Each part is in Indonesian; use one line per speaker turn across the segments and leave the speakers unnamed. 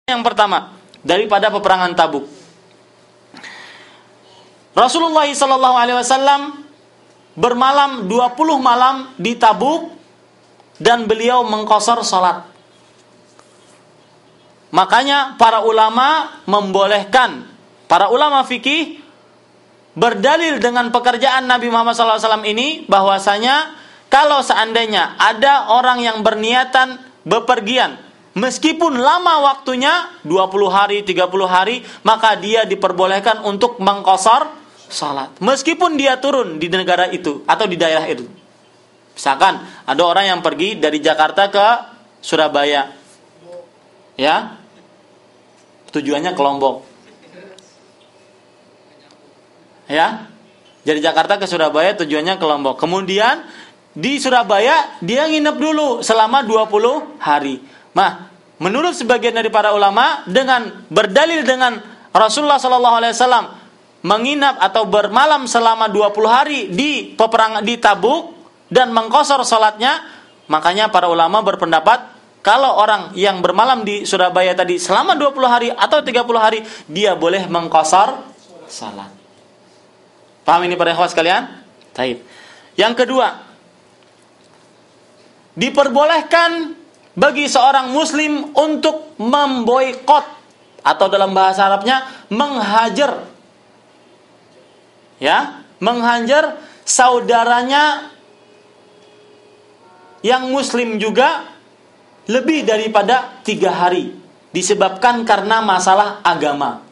Yang pertama, daripada peperangan Tabuk. Rasulullah SAW bermalam 20 malam di Tabuk dan beliau mengqashar salat. Makanya para ulama membolehkan, para ulama fikih berdalil dengan pekerjaan Nabi Muhammad SAW ini bahwasanya kalau seandainya ada orang yang berniatan bepergian meskipun lama waktunya 20 hari, 30 hari, maka dia diperbolehkan untuk mengqashar salat meskipun dia turun di negara itu atau di daerah itu. Misalkan ada orang yang pergi dari Jakarta ke Surabaya, ya, tujuannya ke Lombok, ya, dari Jakarta ke Surabaya tujuannya ke Lombok. Kemudian di Surabaya dia nginep dulu selama 20 hari. Nah, menurut sebagian dari para ulama dengan berdalil dengan Rasulullah SAW menginap atau bermalam selama 20 hari di peperangan di Tabuk dan mengqashar salatnya, makanya para ulama berpendapat kalau orang yang bermalam di Surabaya tadi selama 20 hari atau 30 hari dia boleh mengqashar salat. Paham ini para ikhwah sekalian? Baik. Yang kedua, diperbolehkan bagi seorang muslim untuk memboikot atau dalam bahasa Arabnya menghajar, ya, menghajar saudaranya yang muslim juga lebih daripada 3 hari disebabkan karena masalah agama.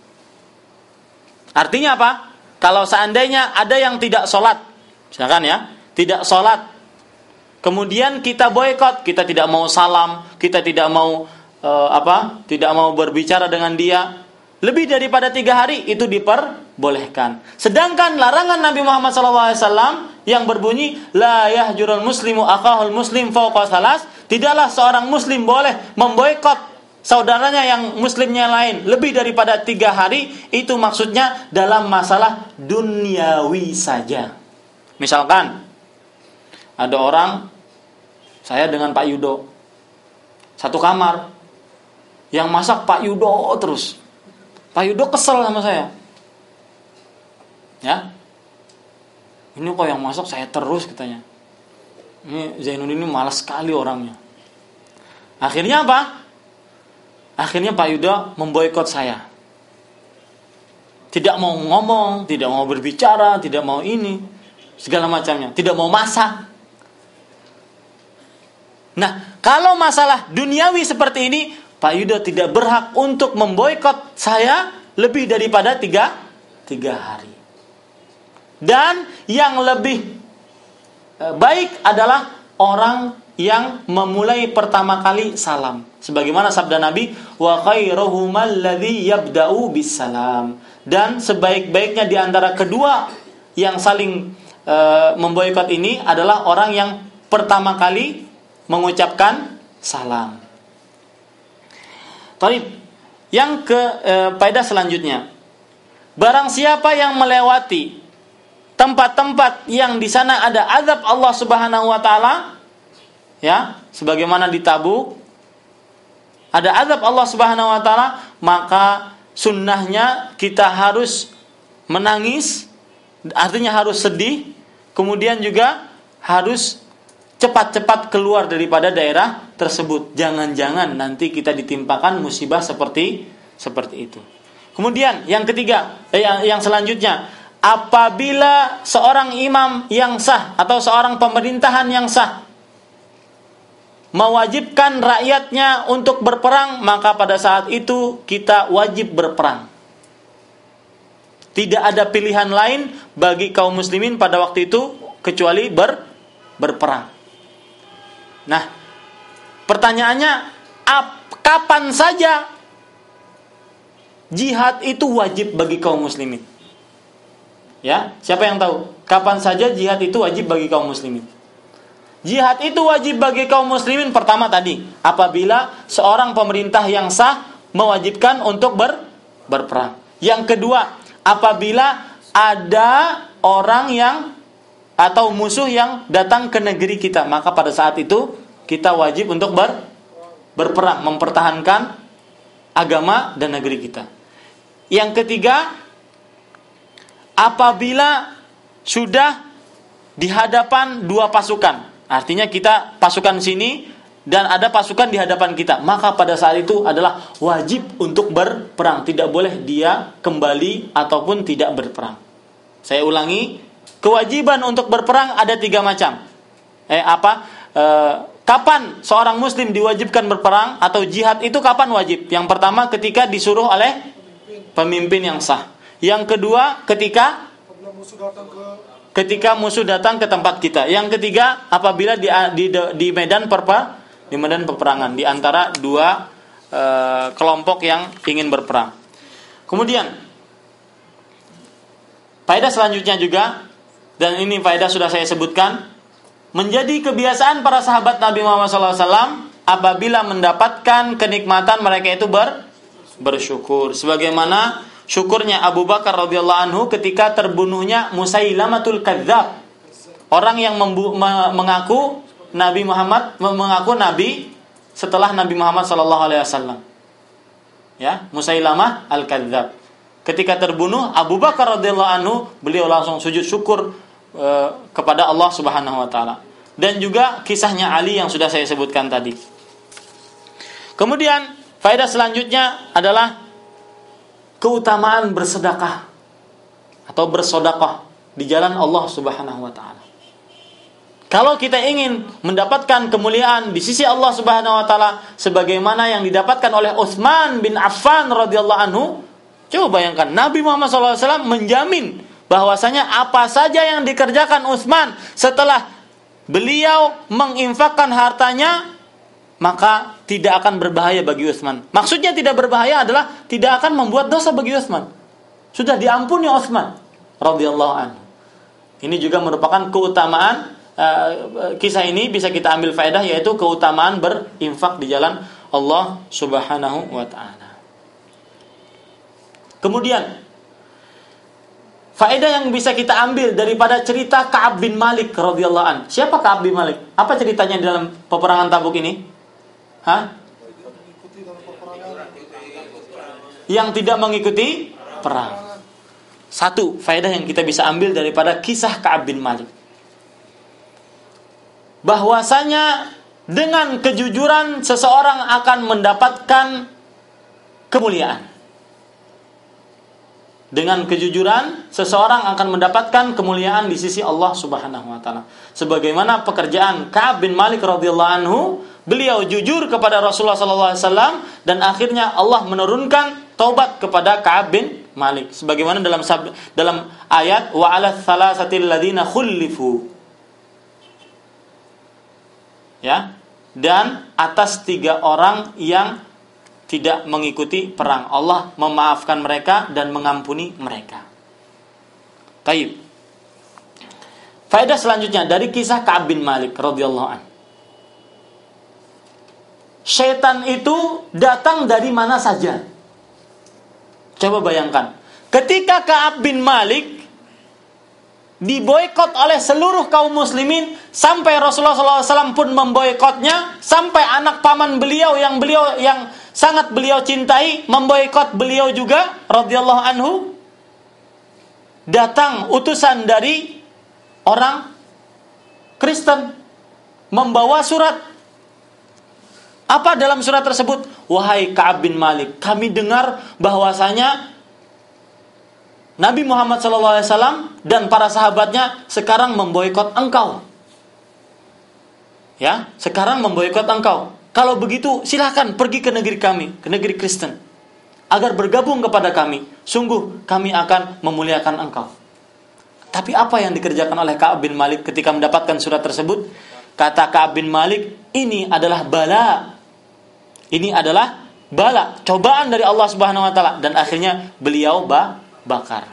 Artinya apa? Kalau seandainya ada yang tidak sholat, misalkan ya, tidak sholat, kemudian kita boikot, kita tidak mau salam, kita tidak mau tidak mau berbicara dengan dia, lebih daripada 3 hari itu diperbolehkan. Sedangkan larangan Nabi Muhammad SAW yang berbunyi la yahjurul muslimu akhahul muslim fawqa salas, tidaklah seorang muslim boleh memboikot saudaranya yang muslimnya lain lebih daripada 3 hari, itu maksudnya dalam masalah duniawi saja. Misalkan ada orang, saya dengan Pak Yudo satu kamar, yang masak Pak Yudo terus. Pak Yudo kesel sama saya, ya, ini kok yang masak saya terus, katanya. Ini Zainuddin ini malas sekali orangnya. Akhirnya apa? Akhirnya Pak Yudo memboikot saya. Tidak mau ngomong, tidak mau berbicara, tidak mau ini, segala macamnya, tidak mau masak. Nah, kalau masalah duniawi seperti ini, Pak Yudo tidak berhak untuk memboikot saya lebih daripada 3 hari. Dan yang lebih baik adalah orang yang memulai pertama kali salam. Sebagaimana sabda Nabi, wa khairuhum alladzi yabda'u bisalam. Dan sebaik-baiknya di antara kedua yang saling memboikot ini adalah orang yang pertama kali mengucapkan salam. Baik. Yang ke faedah selanjutnya, barang siapa yang melewati tempat-tempat yang di sana ada azab Allah Subhanahu wa taala, ya, sebagaimana di Tabuk ada azab Allah Subhanahu wa taala, maka sunnahnya kita harus menangis, artinya harus sedih, kemudian juga harus cepat-cepat keluar daripada daerah tersebut. Jangan-jangan nanti kita ditimpakan musibah seperti itu. Kemudian yang ketiga, yang selanjutnya, apabila seorang imam yang sah atau seorang pemerintahan yang sah mewajibkan rakyatnya untuk berperang, maka pada saat itu kita wajib berperang. Tidak ada pilihan lain bagi kaum muslimin pada waktu itu kecuali berperang. Nah, pertanyaannya, kapan saja jihad itu wajib bagi kaum muslimin? Ya, siapa yang tahu? Kapan saja jihad itu wajib bagi kaum muslimin? Jihad itu wajib bagi kaum muslimin pertama tadi, apabila seorang pemerintah yang sah mewajibkan untuk berperang. Yang kedua, apabila ada orang yang atau musuh yang datang ke negeri kita, maka pada saat itu kita wajib untuk berperang, mempertahankan agama dan negeri kita. Yang ketiga, apabila sudah di hadapan dua pasukan, artinya kita pasukan sini dan ada pasukan di hadapan kita, maka pada saat itu adalah wajib untuk berperang. Tidak boleh dia kembali ataupun tidak berperang. Saya ulangi, kewajiban untuk berperang ada 3 macam. Kapan seorang muslim diwajibkan berperang atau jihad itu kapan wajib? Yang pertama, ketika disuruh oleh pemimpin yang sah. Yang kedua, ketika musuh datang ke tempat kita. Yang ketiga, apabila di medan peperangan di antara dua kelompok yang ingin berperang. Kemudian faedah selanjutnya juga, dan ini faedah sudah saya sebutkan, menjadi kebiasaan para sahabat Nabi Muhammad SAW apabila mendapatkan kenikmatan mereka itu bersyukur. Sebagaimana syukurnya Abu Bakar radhiyallahu anhu ketika terbunuhnya Musailamatul Kadzdzab, orang yang mengaku nabi setelah Nabi Muhammad SAW. Ya, Musailamah al-Kadzdzab. Ketika terbunuh Abu Bakar radhiyallahu anhu, beliau langsung sujud syukur kepada Allah Subhanahu wa taala. Dan juga kisahnya Ali yang sudah saya sebutkan tadi. Kemudian faedah selanjutnya adalah keutamaan bersedekah atau bersedekah di jalan Allah Subhanahu wa taala. Kalau kita ingin mendapatkan kemuliaan di sisi Allah Subhanahu wa taala sebagaimana yang didapatkan oleh Utsman bin Affan radhiyallahu anhu, coba bayangkan Nabi Muhammad SAW menjamin bahwasanya apa saja yang dikerjakan Utsman setelah beliau menginfakkan hartanya, maka tidak akan berbahaya bagi Utsman. Maksudnya tidak berbahaya adalah tidak akan membuat dosa bagi Utsman. Sudah diampuni Utsman radhiyallahu anhu. Ini juga merupakan keutamaan, kisah ini bisa kita ambil faedah, yaitu keutamaan berinfak di jalan Allah Subhanahu wa taala. Kemudian faedah yang bisa kita ambil daripada cerita Ka'ab bin Malik radhiyallahu an. Siapa Ka'ab bin Malik? Apa ceritanya di dalam peperangan Tabuk ini? Yang tidak mengikuti perang. Satu faedah yang kita bisa ambil daripada kisah Ka'ab bin Malik, bahwasanya dengan kejujuran seseorang akan mendapatkan kemuliaan. Dengan kejujuran seseorang akan mendapatkan kemuliaan di sisi Allah Subhanahu wa taala. Sebagaimana pekerjaan Ka'ab bin Malik radhiyallahu anhu, beliau jujur kepada Rasulullah sallallahu alaihi wasallam dan akhirnya Allah menurunkan taubat kepada Ka'ab bin Malik. Sebagaimana dalam ayat wa 'ala thalatsatil ladzina khulifu. Ya, dan atas 3 orang yang tidak mengikuti perang, Allah memaafkan mereka dan mengampuni mereka. Baik. Faedah selanjutnya dari kisah Ka'ab bin Malik radhiyallahu anhu. Syaitan itu datang dari mana saja. Coba bayangkan, ketika Ka'ab bin Malik diboikot oleh seluruh kaum muslimin, sampai Rasulullah SAW pun memboikotnya, sampai anak paman beliau yang sangat beliau cintai memboikot beliau juga radhiyallahu anhu. Datang utusan dari orang Kristen membawa surat. Apa dalam surat tersebut? Wahai Ka'ab bin Malik, kami dengar bahwasanya Nabi Muhammad SAW dan para sahabatnya sekarang memboikot engkau. Ya, sekarang memboikot engkau. Kalau begitu silakan pergi ke negeri kami, ke negeri Kristen, agar bergabung kepada kami. Sungguh kami akan memuliakan engkau. Tapi apa yang dikerjakan oleh Ka'ab bin Malik ketika mendapatkan surat tersebut? Kata Ka'ab bin Malik, ini adalah bala. Ini adalah bala, cobaan dari Allah Subhanahu wa taala, dan akhirnya beliau bakar.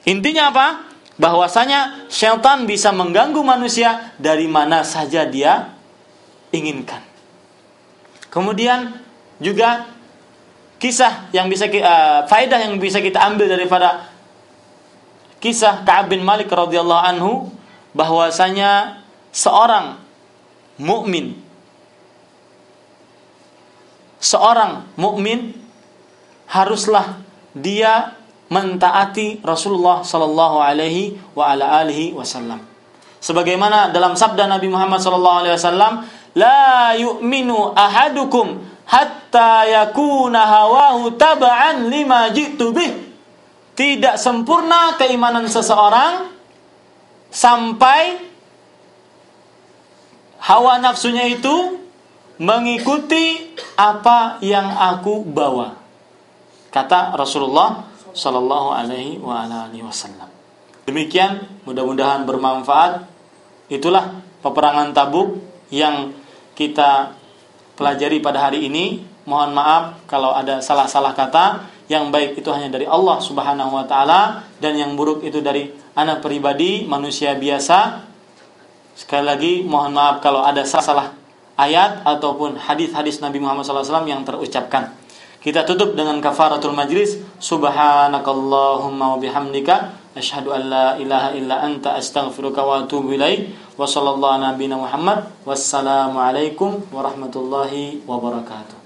Intinya apa? Bahwasanya syaitan bisa mengganggu manusia dari mana saja dia inginkan. Kemudian juga kisah yang bisa faedah yang bisa kita ambil daripada kisah Ka'ab bin Malik radhiyallahu anhu, bahwasanya seorang mukmin seorang mukmin haruslah dia mentaati Rasulullah sallallahu alaihi wa ala alihi wasallam. Sebagaimana dalam sabda Nabi Muhammad sallallahu alaihi wasallam, la yu'minu ahadukum hatta yakuna hawahu tab'an lima ji'tu bih. Tidak sempurna keimanan seseorang sampai hawa nafsunya itu mengikuti apa yang aku bawa. Kata Rasulullah sallallahu alaihi wa alihi wasallam. Demikian, mudah-mudahan bermanfaat. Itulah peperangan Tabuk yang kita pelajari pada hari ini. Mohon maaf kalau ada salah-salah kata. Yang baik itu hanya dari Allah Subhanahu wa taala, dan yang buruk itu dari anak pribadi, manusia biasa. Sekali lagi mohon maaf kalau ada salah ayat ataupun hadis-hadis Nabi Muhammad SAW yang terucapkan. Kita tutup dengan kafaratul majlis. Subhanakallahumma wa bihamdika asyhadu an la ilaha illa anta astaghfiruka wa atubu ilaik. Wa sallallahu ala nabiyyina Muhammad. Wassalamu alaikum warahmatullahi wabarakatuh.